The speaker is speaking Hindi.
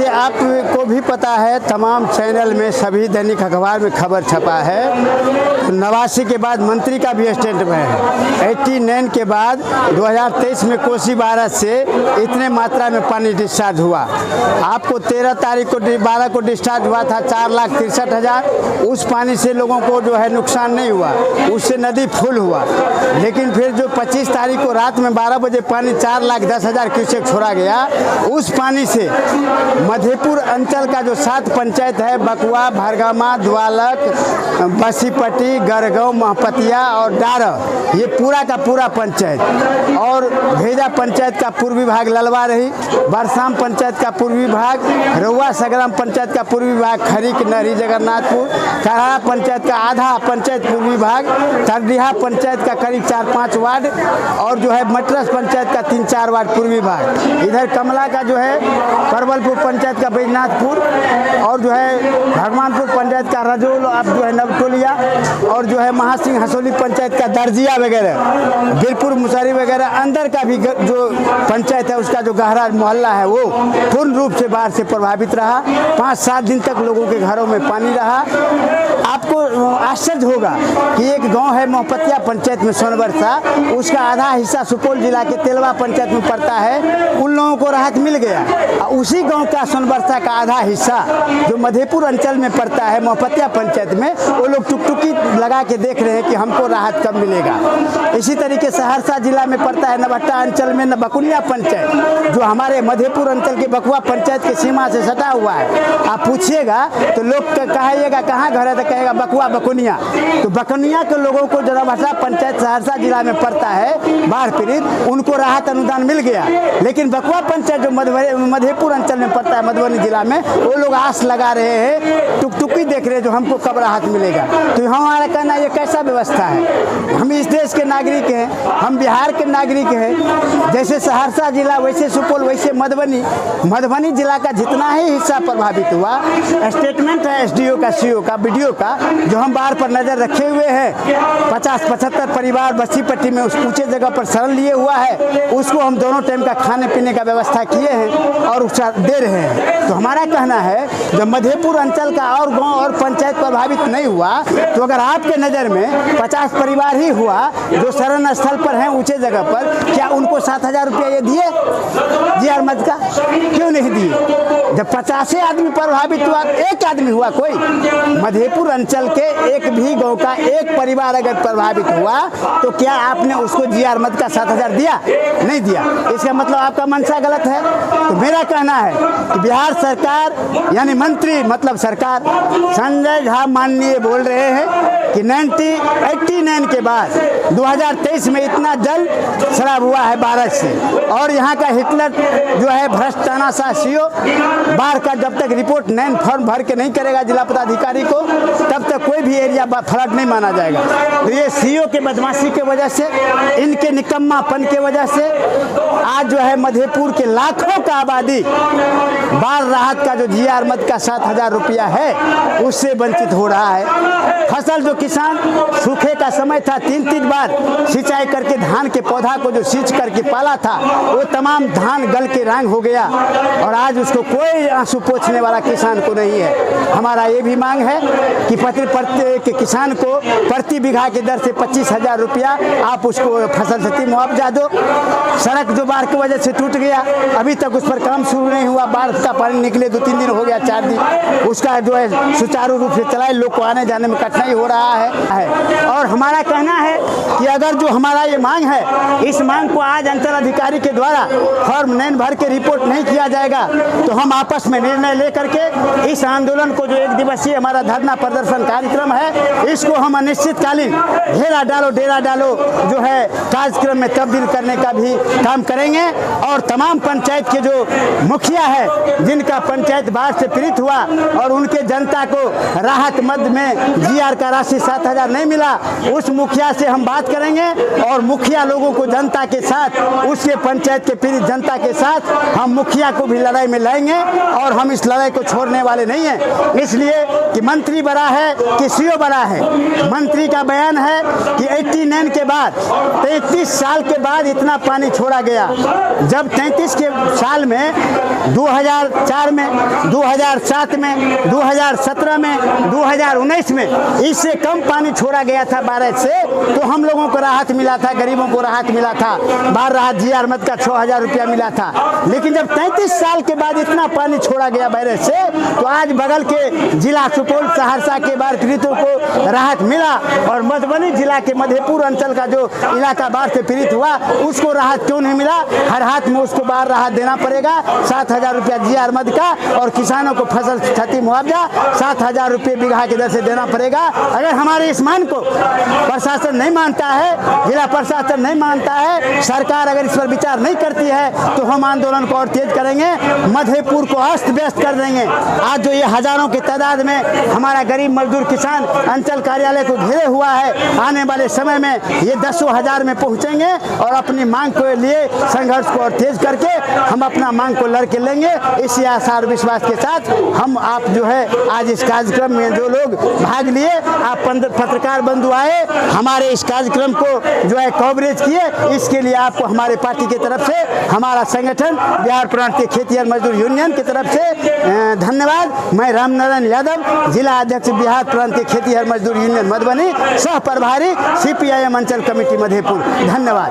देखिए, आपको भी पता है, तमाम चैनल में, सभी दैनिक अखबार में खबर छपा है। 89 के बाद मंत्री का भी स्टेटमेंट है। 89 के बाद 2023 में कोसी बारह से इतने मात्रा में पानी डिस्चार्ज हुआ। आपको 13 तारीख को 12 को डिस्चार्ज हुआ था 4,63,000। उस पानी से लोगों को जो है नुकसान नहीं हुआ, उससे नदी फुल हुआ। लेकिन फिर जो 25 तारीख को रात में 12 बजे पानी 4,10,000 क्यूसेक छोड़ा गया, उस पानी से मधेपुर अंचल का जो 7 पंचायत है, बकुआ, भरगामा, द्वालक, बसीपट्टी, गरगांव, महपतिया और डारह, ये पूरा का पूरा पंचायत, और भेजा पंचायत का पूर्वी भाग ललवा रही, बरसाम पंचायत का पूर्वी भाग, रउआ सगराम पंचायत का पूर्वी भाग, खरीक, नहरी, जगन्नाथपुर, करहा पंचायत का आधा पंचायत पूर्वी भाग, तरडीहा पंचायत का करीब 4-5 वार्ड, और जो है मटरस पंचायत का 3-4 वार्ड पूर्वी भाग। इधर कमला का जो है परवलपुर पंचायत का बैजनाथपुर, और जो है भगवानपुर पंचायत का रजोल, अब जो है नवटोलिया, और जो है महासिंह हसोली पंचायत का दर्जिया वगैरह, गिरपुर मुसहरी वगैरह, अंदर का भी जो पंचायत है उसका जो गहरा मोहल्ला है वो पूर्ण रूप से बाढ़ से प्रभावित रहा। 5-7 दिन तक लोगों के घरों में पानी रहा। आपको आश्चर्य होगा कि एक गांव है महपतिया पंचायत में सोनबरसा, उसका आधा हिस्सा सुपौल जिला के तेलवा पंचायत में पड़ता है, उन लोगों को राहत मिल गया। उसी गांव का सोनबरसा का आधा हिस्सा जो मधेपुर अंचल में पड़ता है महपतिया पंचायत में, वो लोग टुकटुकी लगा के देख रहे हैं कि हमको राहत कब मिलेगा। इसी तरीके सहरसा जिला में पड़ता है नवट्टा अंचल में बकुनिया पंचायत, जो हमारे मधेपुर अंचल के बकुआ पंचायत के सीमा से सटा हुआ है। आप पूछिएगा तो लोग कहिएगा कहाँ घर है, तो कहेगा बकुआ बकुनिया। तो बकुनिया के लोगों को जो नवट्टा पंचायत सहरसा जिला में पड़ता है बाढ़ पीड़ित, उनको राहत अनुदान मिल गया। लेकिन बकुआ पंचायत जो मधेपुर अंचल में पड़ता है मधुबनी जिला में, वो लोग आस लगा रहे हैं, टुकटुकी देख रहे हैं जो हमको कब राहत मिलेगा। तो हमारा कहना ये कैसा व्यवस्था है? हम इस देश के नागरिक हैं, हम बिहार के नागरिक हैं। जैसे सहरसा जिला वैसे सुपौल वैसे मधुबनी जिला का जितना ही हिस्सा प्रभावित हुआ, स्टेटमेंट है एसडीओ का, सीओ का, बीडीओ का, जो हम बाढ़ पर नजर रखे हुए हैं। 50-75 परिवार बस्तीपट्टी में उस ऊंचे जगह पर शरण लिए हुआ है, उसको हम दोनों टाइम का खाने पीने का व्यवस्था किए हैं और उसका दे रहे हैं। तो हमारा कहना है जब मधेपुर अंचल का और गांव और पंचायत प्रभावित नहीं हुआ, तो अगर आपके नज़र में 50 परिवार ही हुआ जो शरण स्थल पर हैं ऊंचे जगह पर, क्या उनको 7,000 रुपया ये दिए जीआर मद का? क्यों नहीं दिए? जब 50 आदमी प्रभावित हुआ, एक आदमी हुआ कोई, मधेपुर अंचल के एक भी गांव का एक परिवार अगर प्रभावित हुआ, तो क्या आपने उसको जीआर मद का 7,000 दिया? नहीं दिया। इसका मतलब आपका मंशा गलत है। तो मेरा कहना है कि बिहार सरकार यानी मंत्री मतलब सरकार संजय झा माननीय बोल रहे हैं कि 89 के बाद 2023 में इतना जल शराब हुआ है बारिश से, और यहाँ का हिटलर जो है भ्रष्ट तानाशाह सीओ बाढ़ का जब तक रिपोर्ट नैन फॉर्म भर के नहीं करेगा जिला पदाधिकारी को, तब तक कोई भी एरिया फ्लड नहीं माना जाएगा। तो ये सीओ के बदमाशी के वजह से, इनके निकम्मापन के वजह से आज जो है मधेपुर के लाखों का आबादी बाढ़ राहत का जो जीआर मद का 7,000 रुपया है उससे वंचित हो रहा है। फसल जो किसान सूखे का समय था 3-3 बार सिंचाई करके धान के पौधा को जो सींच करके पाला था, वो तमाम धान गल के रांग हो गया, और आज उसको कोई आंसू पोंछने वाला किसान को नहीं है। हमारा ये भी मांग है कि प्रति किसान को प्रति बीघा के दर से 25,000 रुपया आप उसको फसल क्षति मुआवजा दो। सड़क जो बाढ़ की वजह से टूट गया, अभी तक उस पर काम शुरू नहीं हुआ, बाढ़ का पानी निकले 2-3 दिन हो गया, 4 दिन, उसका जो है सुचारू रूप से चलाए, लोग को आने जाने में कठिनाई हो रहा है। और हमारा कहना है कि अगर जो हमारा ये मांग है, इस मांग को आज अंचल अधिकारी के द्वारा फॉर्म नैन भर के रिपोर्ट नहीं किया जाएगा, तो हम आपस में निर्णय लेकर के इस आंदोलन को, जो 1 दिवसीय हमारा धरना प्रदर्शन कार्यक्रम है, इसको हम अनिश्चितकालीन डेरा डालो जो है कार्यक्रम में तब्दील करने का भी काम करेंगे। और तमाम पंचायत के जो मुखिया है, जिनका पंचायत बाढ़ से पीड़ित हुआ और उनके जनता को राहत मद में जीआर का राशि 7,000 नहीं मिला, उस मुखिया से हम बात करेंगे, और मुखिया लोगों को जनता के साथ, उसके पंचायत के पीड़ित जनता के साथ हम मुखिया को भी लड़ाई में लाएंगे, और हम इस लड़ाई को छोड़ने वाले नहीं हैं। इसलिए कि मंत्री बड़ा है कि सीओ बड़ा है, मंत्री का बयान है कि 89 के बाद 33 साल के बाद इतना पानी छोड़ा गया। जब 33 के साल में 2004 में, 2007 में, 2017 में, 2019 में इससे कम पानी छोड़ा गया था बारिश से, तो हम लोगों को राहत मिला था, गरीबों को राहत मिला था। बाढ़ राहत जीआर मद का 6000 रुपया मिला था। लेकिन जब 33 साल के बाद इतना पानी छोड़ा गया बारिश से, तो आज बगल के जिला सुपौल सहरसा के बाढ़ पीड़ितों को राहत मिला, और मधुबनी जिला के मधेपुर अंचल का जो इलाका बाढ़ से पीड़ित हुआ उसको राहत क्यों नहीं मिला? हर हाथ में उसको बाढ़ राहत देना पड़ेगा, 7000 रुपया जीआर मद का, और किसानों को फसल क्षति मुआवजा 7000 रुपये बीघा की दर से देना पड़ेगा। अगर हमारे इस मांग को प्रशासन नहीं मानता है, जिला प्रशासन नहीं मानता है, सरकार अगर इस पर विचार नहीं करती है, तो हम आंदोलन को और तेज करेंगे, मधेपुर को अस्त व्यस्त कर देंगे। आज जो ये हजारों की तादाद में हमारा गरीब मजदूर किसान अंचल कार्यालय को घेरे हुआ है, आने वाले समय में ये 10 हजार में पहुंचेंगे और अपनी मांग के लिए संघर्ष को और तेज करके हम अपना मांग को लड़के लेंगे। इसी आशा और विश्वास के साथ हम आप जो है आज इस कार्यक्रम में जो लोग भाग लिए, आप पत्रकार बंधु आए, हमारे इस कार्यक्रम को जो है कवरेज किए, इसके लिए आपको हमारे पार्टी की तरफ से, हमारा संगठन बिहार प्रांतीय खेतिहर मजदूर यूनियन की तरफ से धन्यवाद। मैं रामनारायण यादव, जिला अध्यक्ष बिहार प्रांतीय खेतिहर मजदूर यूनियन मधुबनी, सह प्रभारी CPIM अंचल कमेटी मधेपुर। धन्यवाद।